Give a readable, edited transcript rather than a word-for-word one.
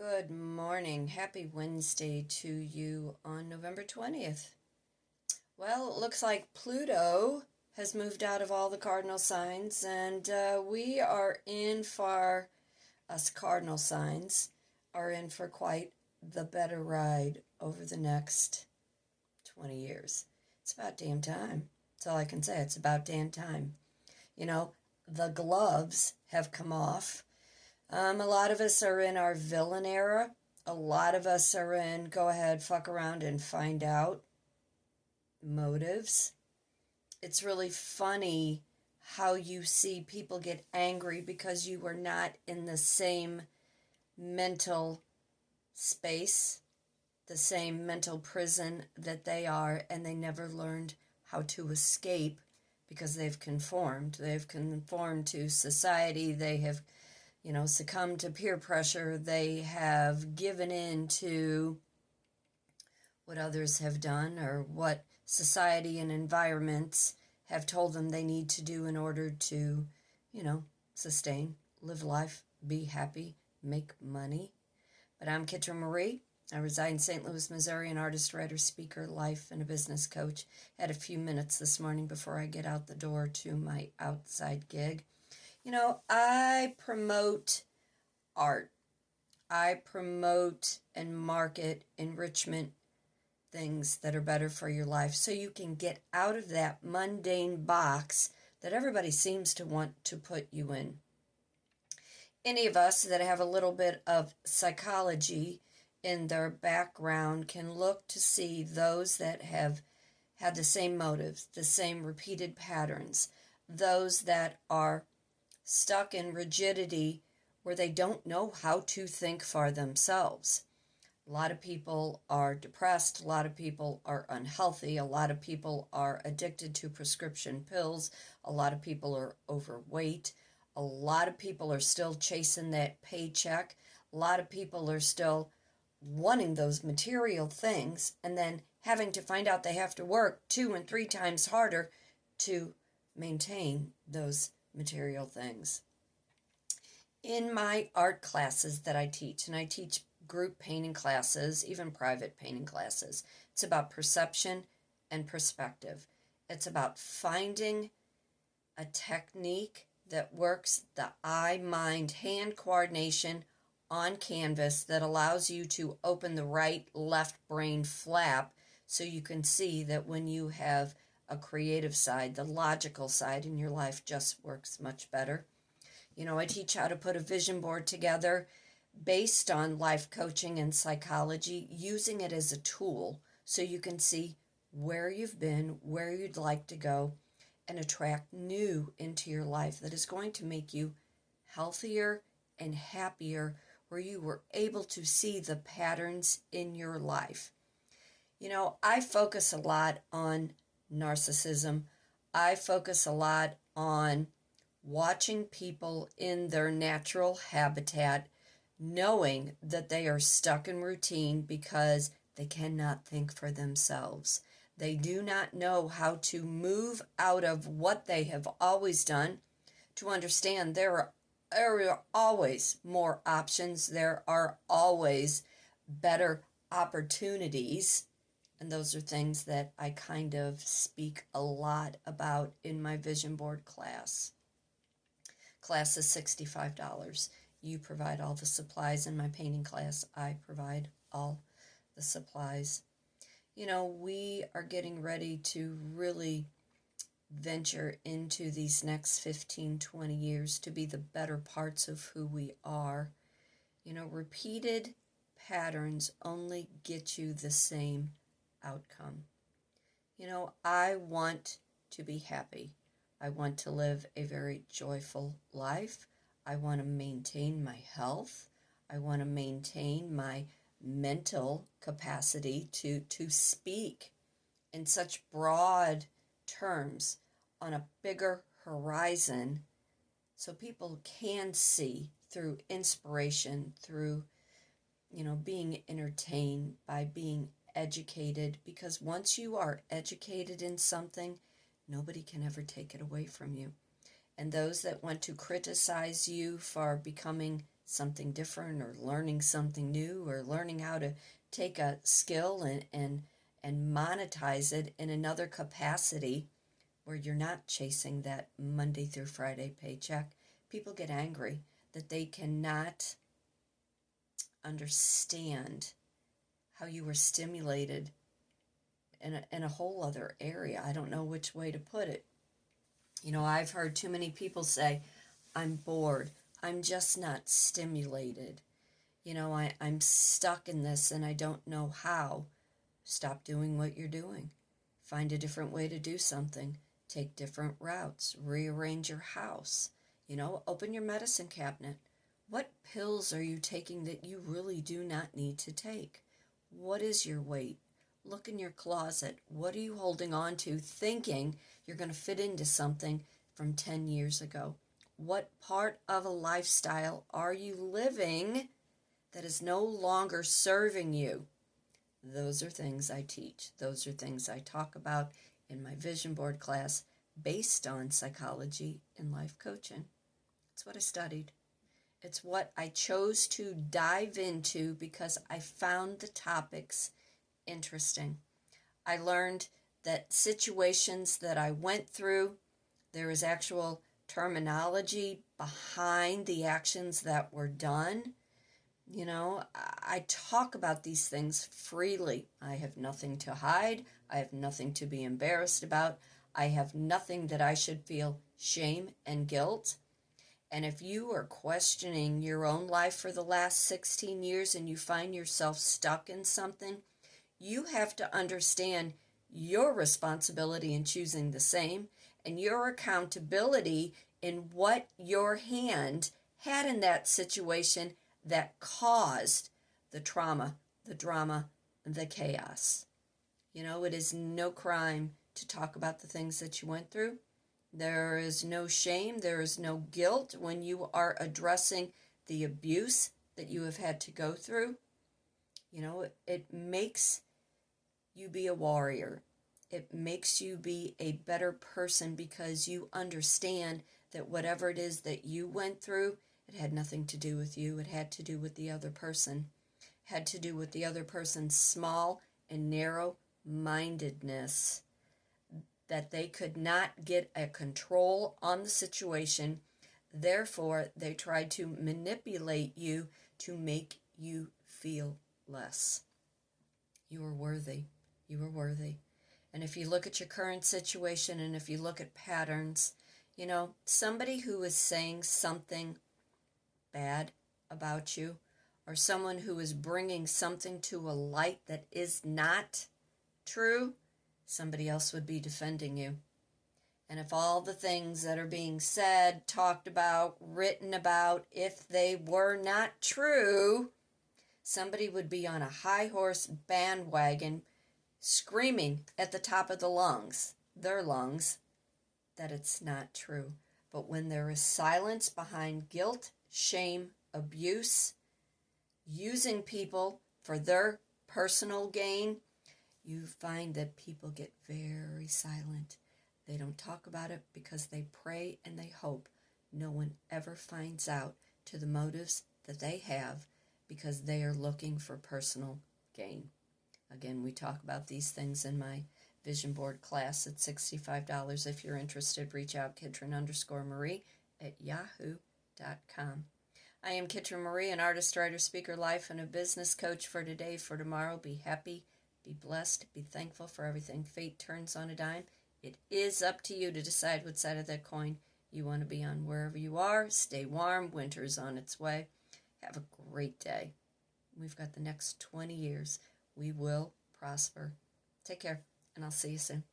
Good morning. Happy Wednesday to you on November 20th. Well, it looks like Pluto has moved out of all the cardinal signs, and we are in for, us cardinal signs, are in for quite the better ride over the next 20 years. It's about damn time. That's all I can say. It's about damn time. You know, the gloves have come off. A lot of us are in our villain era. A lot of us are in go ahead, fuck around and find out motives. It's really funny how you see people get angry because you are not in the same mental space, the same mental prison that they are, and they never learned how to escape because they've conformed. They've conformed to society. They have succumbed to peer pressure. They have given in to what others have done or what society and environments have told them they need to do in order to, sustain, live life, be happy, make money. But I'm Kitryn Marie. I reside in St. Louis, Missouri, an artist, writer, speaker, life, and a business coach. Had a few minutes this morning before I get out the door to my outside gig. I promote art. I promote and market enrichment things that are better for your life so you can get out of that mundane box that everybody seems to want to put you in. Any of us that have a little bit of psychology in their background can look to see those that have had the same motives, the same repeated patterns, those that are stuck in rigidity where they don't know how to think for themselves. A lot of people are depressed. A lot of people are unhealthy. A lot of people are addicted to prescription pills. A lot of people are overweight. A lot of people are still chasing that paycheck. A lot of people are still wanting those material things and then having to find out they have to work 2 and 3 times harder to maintain those material things. In my art classes that I teach, and I teach group painting classes, even private painting classes, it's about perception and perspective. It's about finding a technique that works the eye-mind-hand coordination on canvas that allows you to open the right left brain flap so you can see that when you have a creative side, the logical side in your life just works much better. I teach how to put a vision board together based on life coaching and psychology, using it as a tool so you can see where you've been, where you'd like to go, and attract new into your life that is going to make you healthier and happier, where you were able to see the patterns in your life. I focus a lot on narcissism. I focus a lot on watching people in their natural habitat, knowing that they are stuck in routine because they cannot think for themselves. They do not know how to move out of what they have always done to understand there are always more options. There are always better opportunities. And those are things that I kind of speak a lot about in my vision board class. Class is $65. You provide all the supplies. In my painting class, I provide all the supplies. We are getting ready to really venture into these next 15, 20 years to be the better parts of who we are. Repeated patterns only get you the same outcome. I want to be happy. I want to live a very joyful life. I want to maintain my health. I want to maintain my mental capacity to speak in such broad terms on a bigger horizon so people can see through inspiration, through being entertained, by being educated, because once you are educated in something, nobody can ever take it away from you. And those that want to criticize you for becoming something different or learning something new or learning how to take a skill and monetize it in another capacity where you're not chasing that Monday through Friday paycheck. People get angry that they cannot understand how you were stimulated in a whole other area. I don't know which way to put it. You know, I've heard too many people say, I'm bored. I'm just not stimulated. You know, I'm stuck in this and I don't know how. Stop doing what you're doing. Find a different way to do something. Take different routes. Rearrange your house. You know, open your medicine cabinet. What pills are you taking that you really do not need to take? What is your weight? Look in your closet. What are you holding on to thinking you're going to fit into something from 10 years ago? What part of a lifestyle are you living that is no longer serving you? Those are things I teach. Those are things I talk about in my vision board class based on psychology and life coaching. It's what I studied. It's what I chose to dive into because I found the topics interesting. I learned that situations that I went through, there is actual terminology behind the actions that were done. You know, I talk about these things freely. I have nothing to hide. I have nothing to be embarrassed about. I have nothing that I should feel shame and guilt. And if you are questioning your own life for the last 16 years and you find yourself stuck in something, you have to understand your responsibility in choosing the same and your accountability in what your hand had in that situation that caused the trauma, the drama, the chaos. You know, it is no crime to talk about the things that you went through. There is no shame, there is no guilt when you are addressing the abuse that you have had to go through. You know, it makes you be a warrior. It makes you be a better person because you understand that whatever it is that you went through, it had nothing to do with you. It had to do with the other person. It had to do with the other person's small and narrow mindedness, that they could not get a control on the situation. Therefore, they tried to manipulate you to make you feel less. You are worthy. You are worthy. And if you look at your current situation and if you look at patterns, you know, somebody who is saying something bad about you or someone who is bringing something to a light that is not true, somebody else would be defending you. And if all the things that are being said, talked about, written about, if they were not true, somebody would be on a high horse bandwagon screaming at the top of their lungs, that it's not true. But when there is silence behind guilt, shame, abuse, using people for their personal gain, you find that people get very silent. They don't talk about it because they pray and they hope no one ever finds out to the motives that they have because they are looking for personal gain. Again, we talk about these things in my vision board class at $65. If you're interested, reach out, Kitryn_Marie at yahoo.com. I am Kitryn Marie, an artist, writer, speaker, life, and a business coach for today, for tomorrow. Be happy, be blessed, be thankful for everything. Fate turns on a dime. It is up to you to decide what side of that coin you want to be on. Wherever you are, stay warm. Winter is on its way. Have a great day. We've got the next 20 years. We will prosper. Take care, and I'll see you soon.